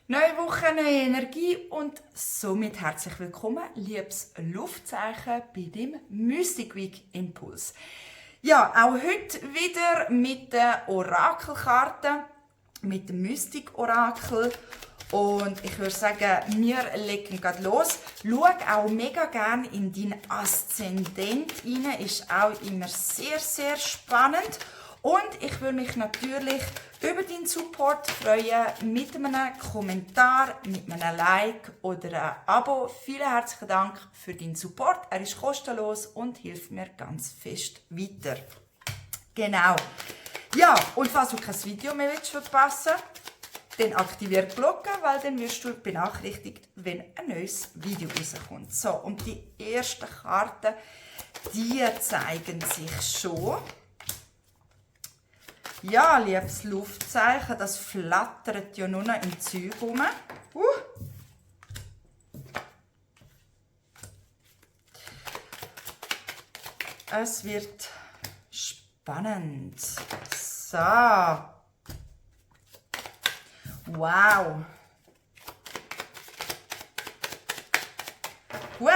Neue Woche, neue Energie und somit herzlich willkommen, liebes Luftzeichen, bei dem Mystic Week Impuls. Ja, auch heute wieder mit der Orakelkarte, mit dem Mystic Orakel. Und ich würde sagen, wir legen gerade los. Schau auch mega gerne in deinen Aszendent rein, ist auch immer sehr, sehr spannend. Und ich würde mich natürlich über deinen Support freuen mit einem Kommentar, mit einem Like oder einem Abo. Vielen herzlichen Dank für deinen Support. Er ist kostenlos und hilft mir ganz fest weiter. Genau. Ja, und falls du kein Video mehr verpassen willst, dann aktiviere die Glocke, weil dann wirst du benachrichtigt, wenn ein neues Video rauskommt. So, und die ersten Karten, die zeigen sich schon. Ja, liebes Luftzeichen, das flattert ja nur noch im Zeug rum. Es wird spannend. So. Wow. Gut.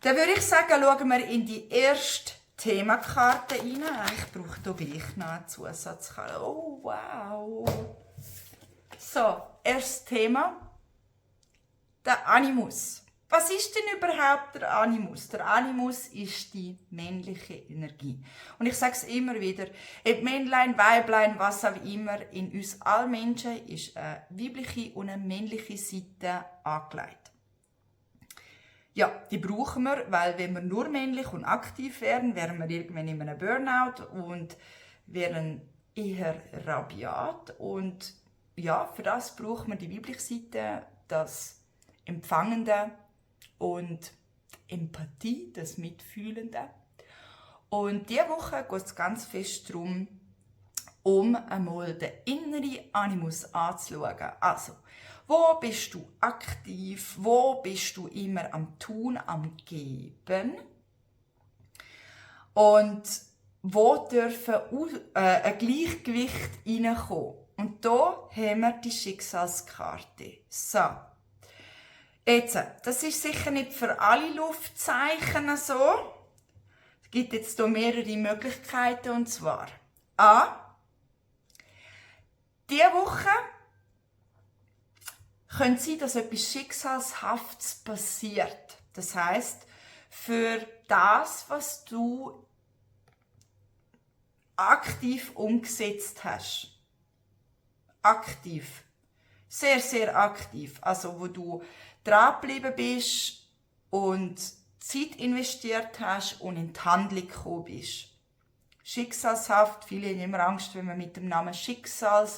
Dann würde ich sagen, schauen wir in die erste Themakarte rein. Ich brauche hier gleich noch eine Zusatzkarte. Oh, wow. So, erstes Thema. Der Animus. Was ist denn überhaupt der Animus? Der Animus ist die männliche Energie. Und ich sage es immer wieder, ob Männlein, Weiblein, was auch immer, in uns allen Menschen ist eine weibliche und eine männliche Seite angelegt. Ja, die brauchen wir, weil wenn wir nur männlich und aktiv wären, wären wir irgendwann in einem Burnout und wären eher rabiat. Und ja, für das braucht man die weibliche Seite, das Empfangende und Empathie, das Mitfühlende. Und diese Woche geht es ganz fest darum, um einmal den inneren Animus anzuschauen. Also, wo bist du aktiv? Wo bist du immer am Tun, am Geben? Und wo dürfen ein Gleichgewicht reinkommen? Und hier haben wir die Schicksalskarte. So. Jetzt, das ist sicher nicht für alle Luftzeichen so. Es gibt jetzt hier mehrere Möglichkeiten. Und zwar A. Diese Woche könnte sein, dass etwas Schicksalshaftes passiert. Das heisst, für das, was du aktiv umgesetzt hast. Aktiv. Sehr, sehr aktiv. Also, wo du dran geblieben bist und Zeit investiert hast und in die Handlung gekommen bist. Schicksalshaft, viele haben immer Angst, wenn man mit dem Namen Schicksal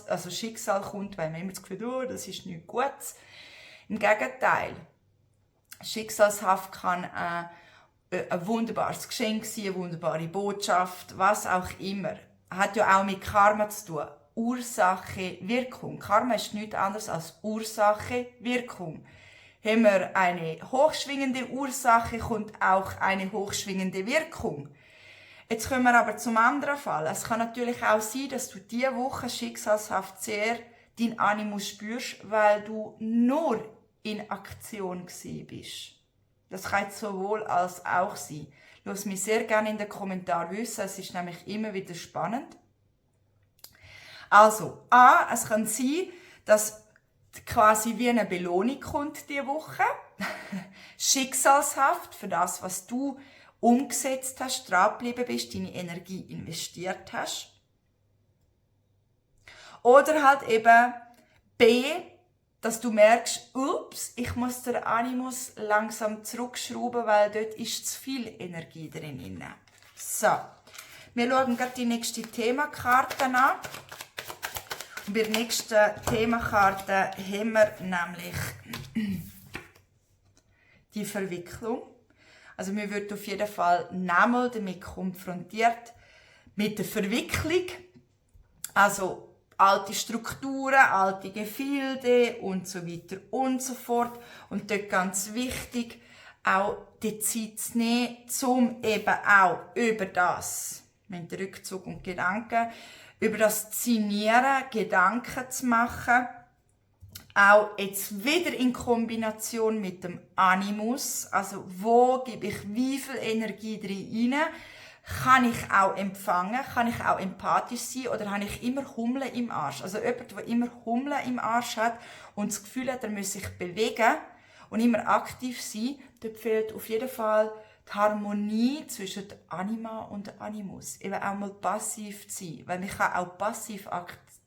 kommt, weil man immer das Gefühl hat, oh, das ist nichts Gutes. Im Gegenteil, schicksalshaft kann ein wunderbares Geschenk sein, eine wunderbare Botschaft, was auch immer. Hat ja auch mit Karma zu tun. Ursache, Wirkung. Karma ist nichts anderes als Ursache, Wirkung. Haben wir eine hochschwingende Ursache, kommt auch eine hochschwingende Wirkung. Jetzt kommen wir aber zum anderen Fall. Es kann natürlich auch sein, dass du diese Woche schicksalshaft sehr deinen Animus spürst, weil du nur in Aktion bist. Das kann jetzt sowohl als auch sein. Lass mich sehr gerne in den Kommentaren wissen, es ist nämlich immer wieder spannend. Also, A, es kann sein, dass quasi wie eine Belohnung kommt diese Woche. Schicksalshaft für das, was du umgesetzt hast, dran geblieben bist, deine Energie investiert hast. Oder halt eben B, dass du merkst, ups, ich muss den Animus langsam zurückschrauben, weil dort ist zu viel Energie drin. So, wir schauen gerade die nächste Themakarte an. Und bei der nächsten Themakarte haben wir nämlich die Verwicklung. Also wir werden auf jeden Fall nochmal damit konfrontiert, mit der Verwicklung. Also alte Strukturen, alte Gefilde und so weiter und so fort. Und dort ganz wichtig, auch die Zeit zu nehmen, um eben auch über das, mit Rückzug und Gedanken, über das Zinieren Gedanken zu machen, Auch jetzt wieder in Kombination mit dem Animus, also wo gebe ich wie viel Energie drin rein, kann ich auch empfangen, kann ich auch empathisch sein oder habe ich immer Hummeln im Arsch. Also jemand, der immer Hummeln im Arsch hat und das Gefühl hat, er muss sich bewegen und immer aktiv sein, dort fehlt auf jeden Fall die Harmonie zwischen Anima und Animus. Eben auch mal passiv zu sein, weil man kann auch passiv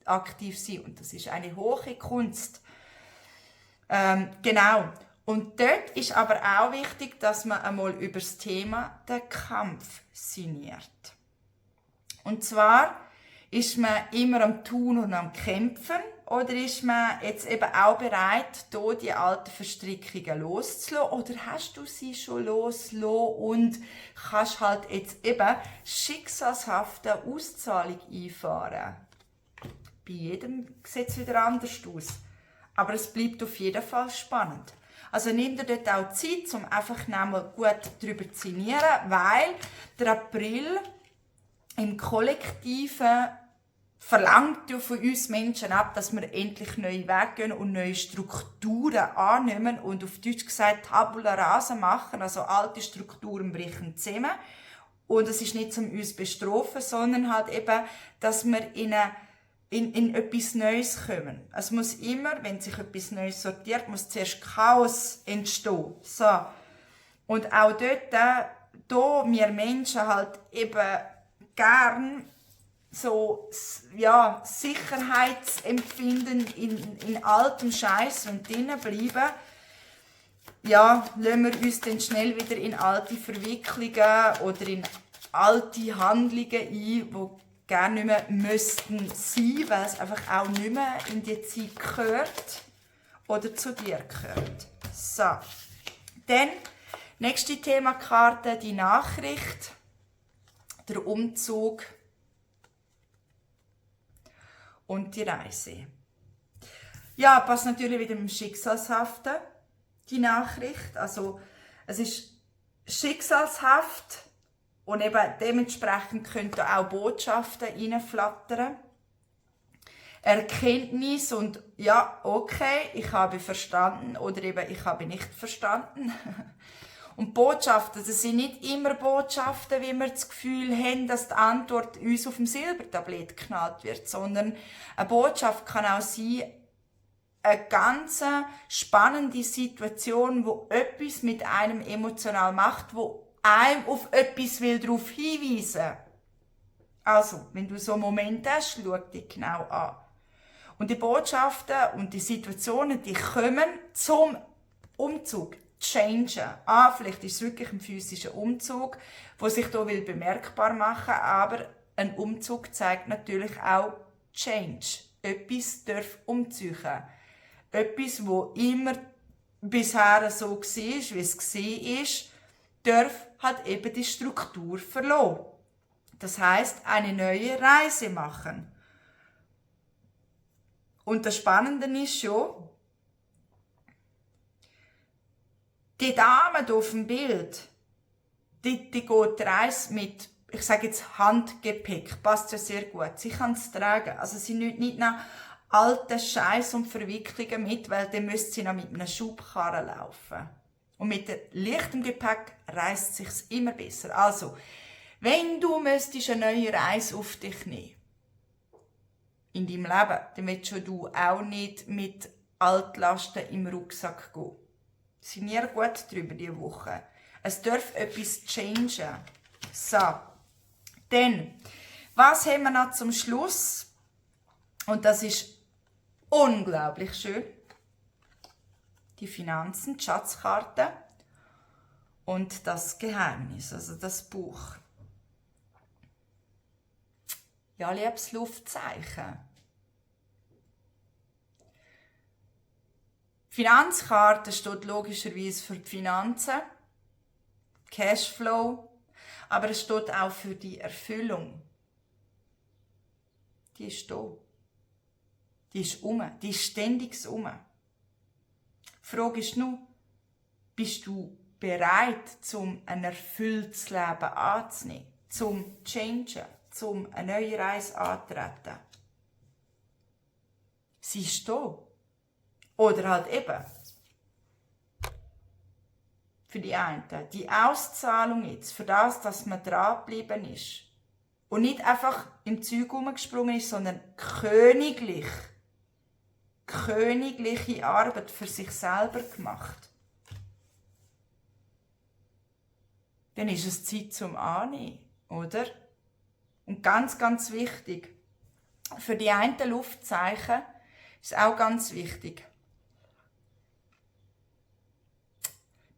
aktiv sein und das ist eine hohe Kunst. Genau. Und dort ist aber auch wichtig, dass man einmal über das Thema den Kampf sinniert. Und zwar ist man immer am Tun und am Kämpfen oder ist man jetzt eben auch bereit, hier die alten Verstrickungen loszulassen oder hast du sie schon losgelassen und kannst halt jetzt eben schicksalshafte Auszahlung einfahren. Bei jedem sieht es wieder anders aus. Aber es bleibt auf jeden Fall spannend. Also nimm dir dort auch Zeit, um einfach nochmal gut darüber zu sinnieren, weil der April im Kollektiven verlangt ja von uns Menschen ab, dass wir endlich neue Wege gehen und neue Strukturen annehmen und auf Deutsch gesagt Tabula rasa machen, also alte Strukturen brechen zusammen. Und es ist nicht um uns zu bestrafen, sondern halt eben, dass wir in etwas Neues kommen. Es muss immer, wenn sich etwas Neues sortiert, muss zuerst Chaos entstehen. So. Und auch dort, da wir Menschen halt eben gern so, ja, Sicherheitsempfinden in altem Scheiß und drinnen bleiben, ja, lassen wir uns dann schnell wieder in alte Verwicklungen oder in alte Handlungen ein, die gerne nicht mehr müssten sein, weil es einfach auch nicht mehr in die Zeit gehört oder zu dir gehört. So. Dann, nächste Themakarte, die Nachricht, der Umzug und die Reise. Ja, passt natürlich wieder im Schicksalshaften, die Nachricht. Also, es ist schicksalshaft. Und eben dementsprechend könnten auch Botschaften reinflattern. Erkenntnis und ja, okay, ich habe verstanden oder eben ich habe nicht verstanden. Und Botschaften, das sind nicht immer Botschaften, wie wir das Gefühl haben, dass die Antwort uns auf dem Silbertablett geknallt wird, sondern eine Botschaft kann auch sein, eine ganz spannende Situation, wo etwas mit einem emotional macht, wo einem auf etwas darauf hinweisen will. Also, wenn du so einen Moment hast, schau dich genau an. Und die Botschaften und die Situationen, die kommen zum Umzug, changen. Vielleicht ist es wirklich ein physischer Umzug, der sich hier bemerkbar machen will, aber ein Umzug zeigt natürlich auch Change. Etwas darf umziehen. Etwas, wo immer bisher so war, wie es war, darf halt eben die Struktur verlassen. Das heißt, eine neue Reise machen. Und das Spannende ist schon, die Dame hier auf dem Bild, die geht die Reise mit, ich sage jetzt Handgepäck, passt ja sehr gut. Sie kann es tragen. Also sie nimmt nicht nach alten Scheiß und Verwicklungen mit, weil dann müsste sie noch mit einem Schubkarren laufen. Und mit leichtem Gepäck reist es sich immer besser. Also, wenn du müsstest eine neue Reise auf dich nehmen in deinem Leben, dann willst du auch nicht mit Altlasten im Rucksack gehen. Sinniere gut darüber diese Woche. Es darf etwas changen. So, dann, was haben wir noch zum Schluss? Und das ist unglaublich schön. Die Finanzen, die Schatzkarte und das Geheimnis, also das Buch. Ja, liebes Luftzeichen. Finanzkarte steht logischerweise für die Finanzen, Cashflow, aber es steht auch für die Erfüllung. Die ist da. Die ist die ist ständig Die Frage ist nur, bist du bereit, ein erfülltes Leben anzunehmen, zum changen, zum eine neue Reise antreten? Sie ist da. Oder halt eben, für die einen, die Auszahlung jetzt, für das, dass man dranbleiben ist und nicht einfach im Zeug rumgesprungen ist, sondern königliche Arbeit für sich selber gemacht. Dann ist es Zeit zum Annehmen, oder? Und ganz, ganz wichtig, für die einen Luftzeichen ist auch ganz wichtig.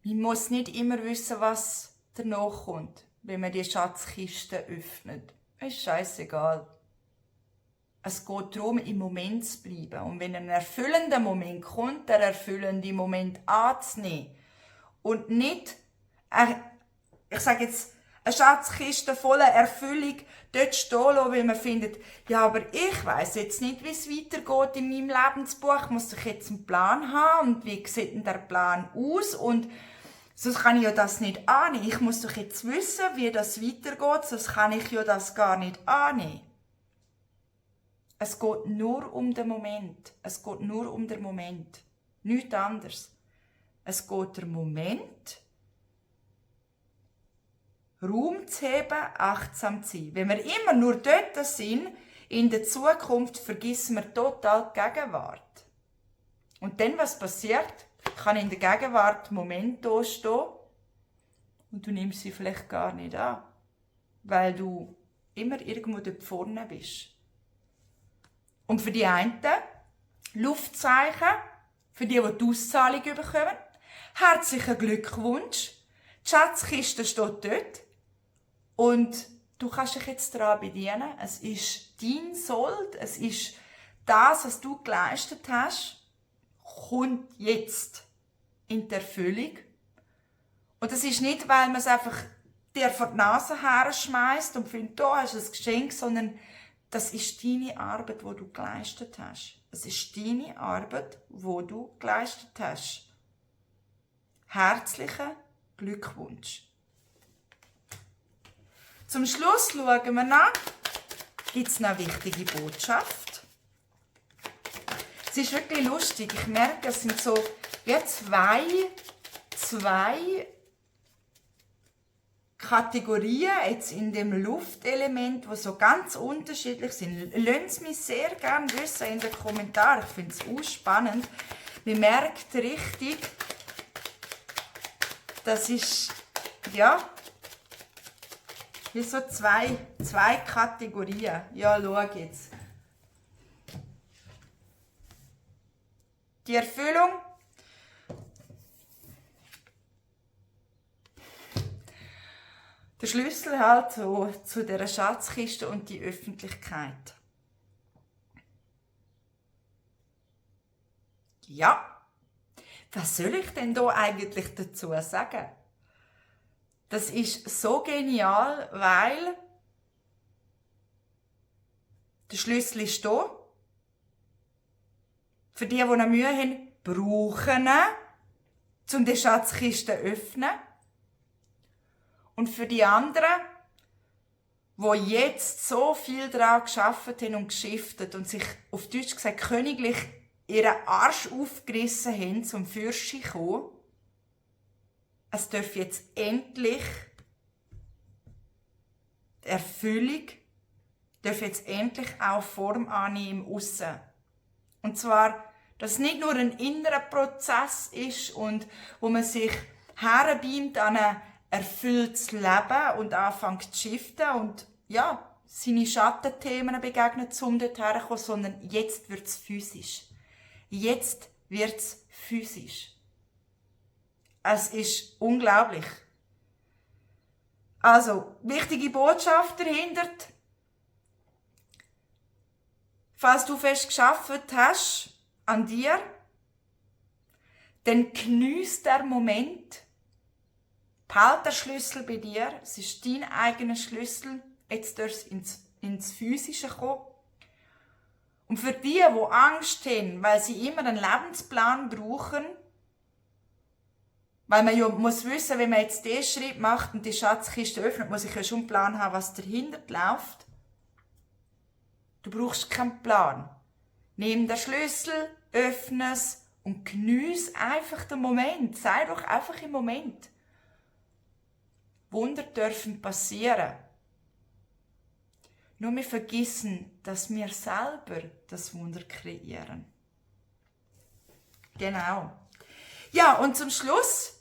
Man muss nicht immer wissen, was danach kommt, wenn man die Schatzkiste öffnet. Es ist scheissegal. Es geht darum, im Moment zu bleiben. Und wenn ein erfüllender Moment kommt, der erfüllende Moment anzunehmen. Und nicht, ich sage jetzt, eine Schatzkiste voller Erfüllung dort stehen lassen, weil man findet, ja, aber ich weiss jetzt nicht, wie es weitergeht in meinem Lebensbuch. Muss ich jetzt einen Plan haben? Und wie sieht denn der Plan aus? Und sonst kann ich ja das nicht annehmen. Ich muss doch jetzt wissen, wie das weitergeht, sonst kann ich ja das gar nicht annehmen. Es geht nur um den Moment. Es geht nur um den Moment. Nichts anderes. Es geht der Moment, Raum zu heben, achtsam zu sein. Wenn wir immer nur dort sind, in der Zukunft vergessen wir total die Gegenwart. Und dann, was passiert? Kann in der Gegenwart Moment da stehen und du nimmst sie vielleicht gar nicht an, weil du immer irgendwo dort vorne bist. Und für die einen, Luftzeichen, für die Auszahlung bekommen, herzlichen Glückwunsch. Die Schatzkiste steht dort und du kannst dich jetzt daran bedienen. Es ist dein Sold, es ist das, was du geleistet hast, kommt jetzt in die Erfüllung. Und das ist nicht, weil man es einfach dir vor die Nase her schmeißt und findet, da hast du ein Geschenk, sondern das ist deine Arbeit, die du geleistet hast. Es ist deine Arbeit, die du geleistet hast. Herzlichen Glückwunsch. Zum Schluss schauen wir nach, gibt es noch eine wichtige Botschaft. Es ist wirklich lustig. Ich merke, es sind so wie zwei Kategorien jetzt in dem Luftelement, die so ganz unterschiedlich sind. Lasst es mich sehr gerne wissen in den Kommentaren. Ich finde es auch spannend. Man merkt richtig, das ist, ja, wie so zwei Kategorien. Ja, schau jetzt. Die Erfüllung. Der Schlüssel halt so zu dieser Schatzkiste und die Öffentlichkeit. Ja, was soll ich denn da eigentlich dazu sagen? Das ist so genial, weil der Schlüssel ist da. Für die noch Mühe haben, brauchen ihn, um die Schatzkiste zu öffnen. Und für die anderen, die jetzt so viel daran gearbeitet haben und geschiftet und sich, auf Deutsch gesagt, königlich ihren Arsch aufgerissen haben, zum Fürsten zu kommen, es darf jetzt endlich die Erfüllung, darf jetzt endlich auch Form annehmen im Aussen. Und zwar, dass es nicht nur ein innerer Prozess ist und wo man sich herbeamt an ein erfülltes Leben und anfängt zu shiften und ja, seine Schattenthemen begegnet, um dort herzukommen, sondern jetzt wird es physisch. Jetzt wird es physisch. Es ist unglaublich. Also, wichtige Botschaft dahinter. Falls du fest gearbeitet hast an dir, dann geniess den Moment. Behalt den Schlüssel bei dir. Es ist dein eigener Schlüssel. Jetzt darf es ins Physische kommen. Und für die Angst haben, weil sie immer einen Lebensplan brauchen, weil man ja muss wissen, wenn man jetzt diesen Schritt macht und die Schatzkiste öffnet, muss ich ja schon einen Plan haben, was dahinter läuft. Du brauchst keinen Plan. Nimm den Schlüssel, öffne es Und geniesse einfach den Moment. Sei doch einfach im Moment. Wunder dürfen passieren. Nur wir vergessen, dass wir selber das Wunder kreieren. Genau. Ja, und zum Schluss,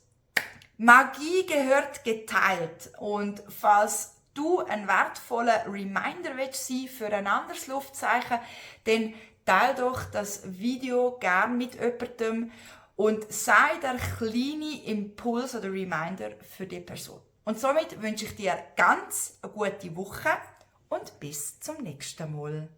Magie gehört geteilt. Und falls du ein wertvoller Reminder willst sein für ein anderes Luftzeichen, dann teile doch das Video gerne mit jemandem und sei der kleine Impuls oder Reminder für die Person. Und somit wünsche ich dir ganz eine gute Woche und bis zum nächsten Mal.